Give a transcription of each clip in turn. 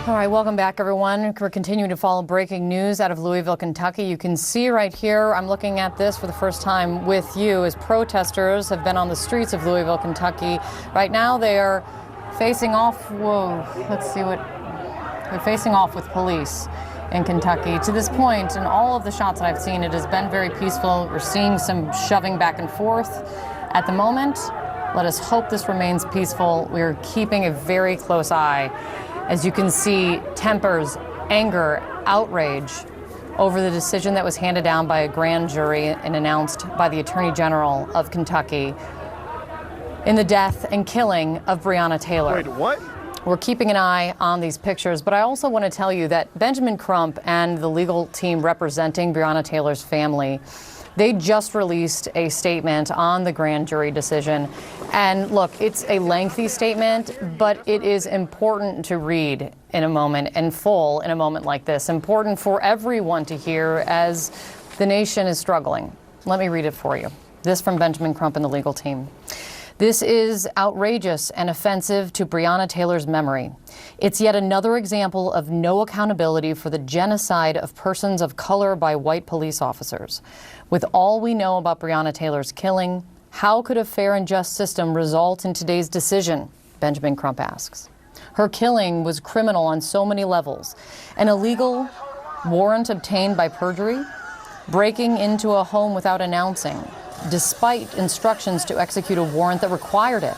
All right, welcome back, everyone. We're continuing to follow breaking news out of Louisville, Kentucky. You can see right here, I'm looking at this for the first time with you, as protesters have been on the streets of Louisville, Kentucky. Right now, they are facing off, they're facing off with police in Kentucky. To this point, in all of the shots that I've seen, it has been very peaceful. We're seeing some shoving back and forth at the moment. Let us hope this remains peaceful. We're keeping a very close eye. As you can see, tempers, anger, outrage over the decision that was handed down by a grand jury and announced by the Attorney General of Kentucky in the death and killing of Breonna Taylor. Wait, what? We're keeping an eye on these pictures, but I also want to tell you that Benjamin Crump and the legal team representing Breonna Taylor's family, they just released a statement on the grand jury decision. And look, it's a lengthy statement, but it is important to read in a moment, in full, in a moment like this. Important for everyone to hear as the nation is struggling. Let me read it for you. This from Benjamin Crump and the legal team. This is outrageous and offensive to Breonna Taylor's memory. It's yet another example of no accountability for the genocide of persons of color by white police officers. With all we know about Breonna Taylor's killing, how could a fair and just system result in today's decision? Benjamin Crump asks. Her killing was criminal on so many levels. An illegal warrant obtained by perjury, breaking into a home without announcing, despite instructions to execute a warrant that required it.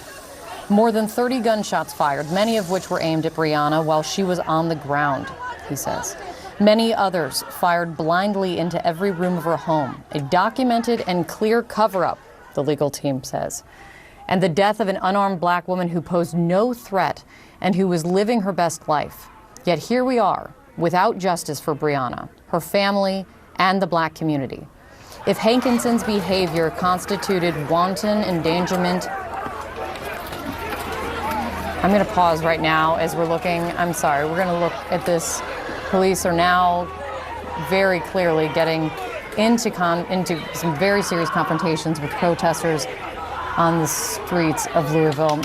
More than 30 gunshots fired, many of which were aimed at Breonna while she was on the ground, he says. Many others fired blindly into every room of her home. A documented and clear cover-up, the legal team says. And the death of an unarmed black woman who posed no threat and who was living her best life. Yet here we are, without justice for Breonna, her family, and the black community. If Hankinson's behavior constituted wanton endangerment, I'm going to pause right now as we're looking. I'm sorry, we're going to look at this. Police are now very clearly getting into some very serious confrontations with protesters on the streets of Louisville.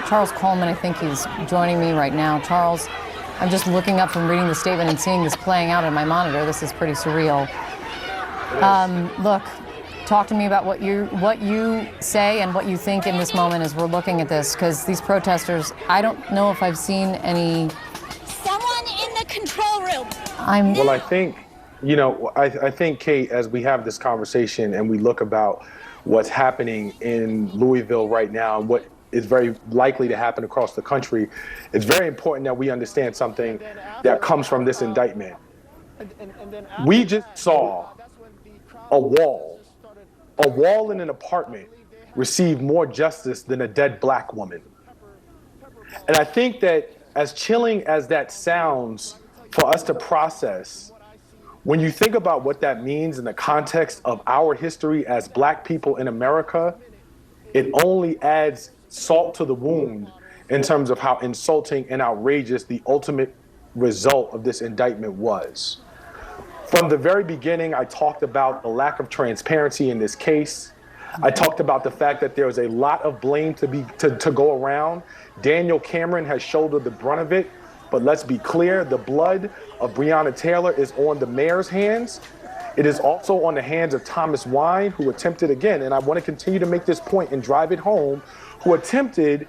Charles Coleman, I think he's joining me right now. Charles, I'm just looking up from reading the statement and seeing this playing out on my monitor. This is pretty surreal. Look, talk to me about what you say and what you think in this moment as we're looking at this, because these protesters, I don't know if I've seen any. Someone in the control room. Well, I think, I think, Kate, as we have this conversation and we look about what's happening in Louisville right now and what is very likely to happen across the country, it's very important that we understand something that comes from this indictment. We just saw a wall in an apartment receive more justice than a dead black woman. And I think that as chilling as that sounds for us to process, when you think about what that means in the context of our history as black people in America, it only adds salt to the wound in terms of how insulting and outrageous the ultimate result of this indictment was. From the very beginning, I talked about the lack of transparency in this case. I talked about the fact that there was a lot of blame to go around. Daniel Cameron has shouldered the brunt of it, but let's be clear, the blood of Breonna Taylor is on the mayor's hands. It is also on the hands of Thomas Wine, who attempted again, and I want to continue to make this point and drive it home, who attempted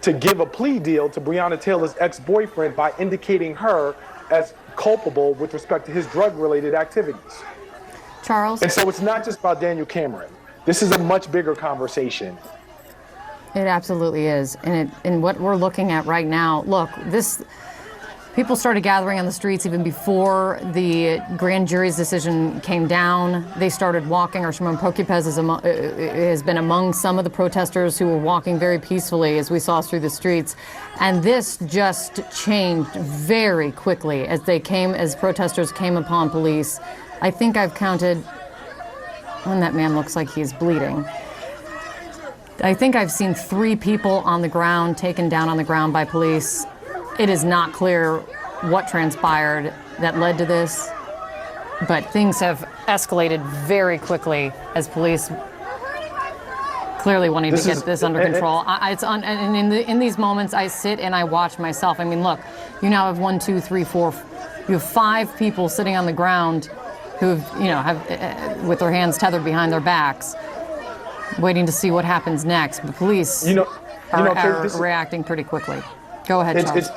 to give a plea deal to Breonna Taylor's ex-boyfriend by indicating her as culpable with respect to his drug-related activities. Charles? And so it's not just about Daniel Cameron. This is a much bigger conversation. It absolutely is. And what we're looking at right now, look, people started gathering on the streets even before the grand jury's decision came down. They started walking. Our Shimon Prokupez has been among some of the protesters who were walking very peacefully as we saw through the streets. And this just changed very quickly as protesters came upon police. I think I've counted, when that man looks like he's bleeding. I think I've seen 3 people on the ground, taken down on the ground by police. It is not clear what transpired that led to this, but things have escalated very quickly as police clearly wanting to get this under control. And in these moments, I sit and I watch myself. I mean, look, you now have 1, 2, 3, 4. You have 5 people sitting on the ground who have with their hands tethered behind their backs, waiting to see what happens next. The police are reacting pretty quickly. Go ahead, Charles.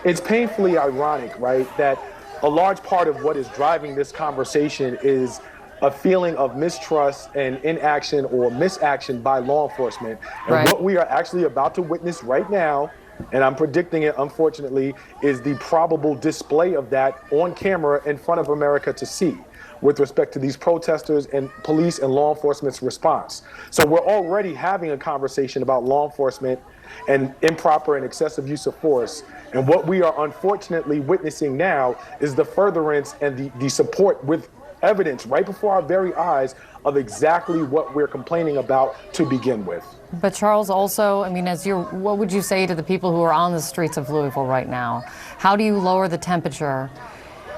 It's painfully ironic, right, that a large part of what is driving this conversation is a feeling of mistrust and inaction or misaction by law enforcement. And what we are actually about to witness right now, and I'm predicting it, unfortunately, is the probable display of that on camera in front of America to see with respect to these protesters and police and law enforcement's response. So we're already having a conversation about law enforcement and improper and excessive use of force. And what we are unfortunately witnessing now is the furtherance and the support with evidence right before our very eyes of exactly what we're complaining about to begin with. But Charles, also, I mean, what would you say to the people who are on the streets of Louisville right now? How do you lower the temperature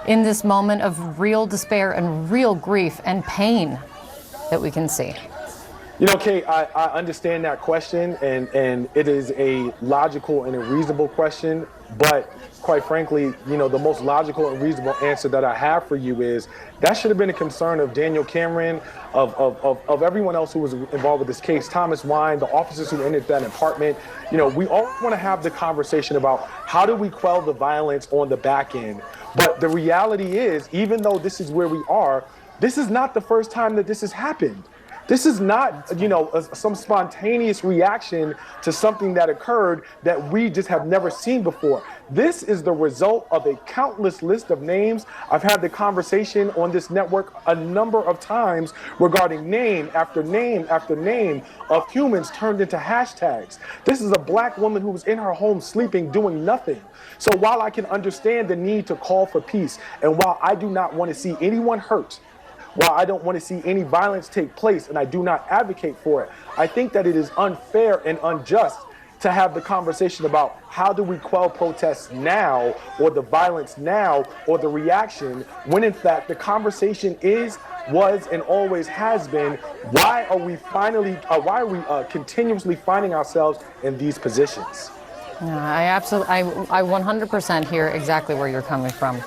in this moment of real despair and real grief and pain that we can see? You know, Kate, I understand that question, and it is a logical and a reasonable question, but quite frankly, you know, the most logical and reasonable answer that I have for you is that should have been a concern of Daniel Cameron, of everyone else who was involved with this case, Thomas Wine, the officers who entered that apartment. You know, we all want to have the conversation about how do we quell the violence on the back end. But the reality is, even though this is where we are, this is not the first time that this has happened. This is not, you know, some spontaneous reaction to something that occurred that we just have never seen before. This is the result of a countless list of names. I've had the conversation on this network a number of times regarding name after name after name of humans turned into hashtags. This is a black woman who was in her home sleeping, doing nothing. So while I can understand the need to call for peace, and while I do not want to see anyone hurt, while I don't want to see any violence take place, and I do not advocate for it, I think that it is unfair and unjust to have the conversation about how do we quell protests now, or the violence now, or the reaction, when in fact the conversation was, and always has been, why are we continuously finding ourselves in these positions? I 100% hear exactly where you're coming from.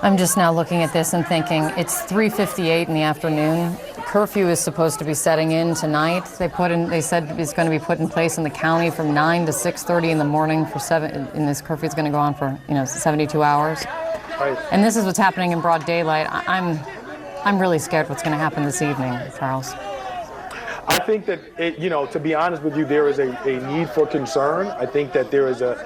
I'm just now looking at this and thinking it's 3:58 in the afternoon. Curfew is supposed to be setting in tonight. They said it's going to be put in place in the county from 9 to 6:30 in the morning for 7. And this curfew is going to go on for 72 hours. Right. And this is what's happening in broad daylight. I'm really scared what's going to happen this evening, Charles. I think that to be honest with you, there is a need for concern. I think that there is a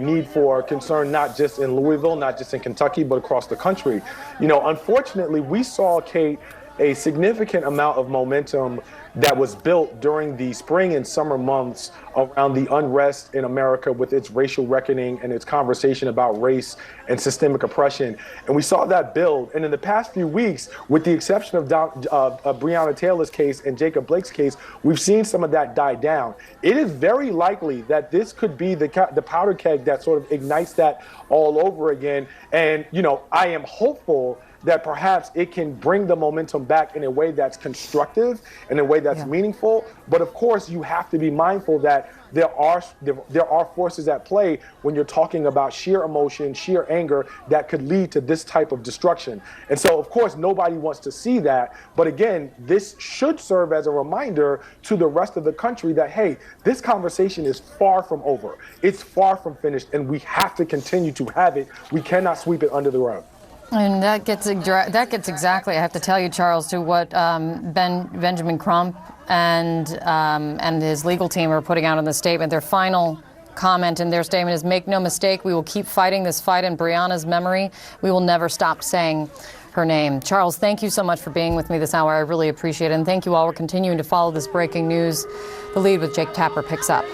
need for concern, not just in Louisville, not just in Kentucky, but across the country. You know, unfortunately, we saw, Kate, a significant amount of momentum that was built during the spring and summer months around the unrest in America with its racial reckoning and its conversation about race and systemic oppression. And we saw that build. And in the past few weeks, with the exception of Breonna Taylor's case and Jacob Blake's case, we've seen some of that die down. It is very likely that this could be the powder keg that sort of ignites that all over again. And, I am hopeful that perhaps it can bring the momentum back in a way that's constructive, in a way that's meaningful. But of course, you have to be mindful that there are forces at play when you're talking about sheer emotion, sheer anger that could lead to this type of destruction. And so, of course, nobody wants to see that. But again, this should serve as a reminder to the rest of the country that, hey, this conversation is far from over. It's far from finished, and we have to continue to have it. We cannot sweep it under the rug. And that gets exactly, I have to tell you, Charles, to what Benjamin Crump and his legal team are putting out in the statement. Their final comment in their statement is, make no mistake, we will keep fighting this fight in Breonna's memory. We will never stop saying her name. Charles, thank you so much for being with me this hour. I really appreciate it. And thank you all. We're continuing to follow this breaking news. The Lead with Jake Tapper picks up.